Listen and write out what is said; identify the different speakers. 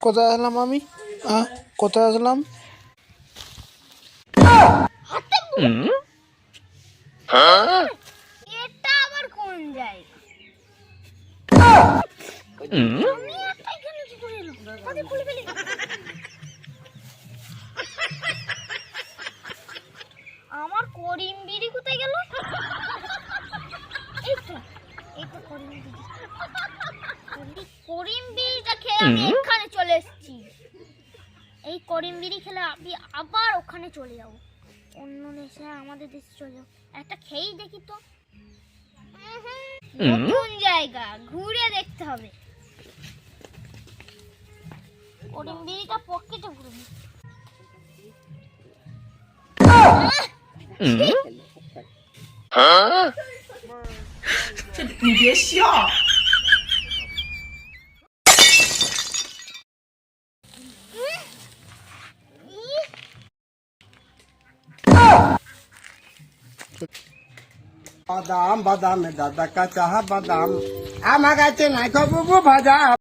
Speaker 1: কোথায় আসলাম আমি? কোথায় আসলাম?
Speaker 2: এটা আবার কোন জায়গা? আমি একটা এখানে কি করে এলাম? তাদের খুলে ফেলি। আমার করিম বিড়ি কোথায় গেল? এই তো করিম বিড়ি। করিম বিড়িটা খেয়ে আমি এখানে চলে এসেছি। এই করিম বিড়ি খেলে আমি আবার ওখানে চলে যাব। অন্য দেশে আমাদের দেশে চলে যাব। একটা খেয়েই দেখি তো। নতুন জায়গা ঘুরে দেখতে হবে। করিম বিড়িটা পকেটে ভরে নি।
Speaker 3: 你别笑。
Speaker 4: বাদাম বাদাম দাদা কাঁচা বাদাম আমার কাছে নাই খবর ভাজা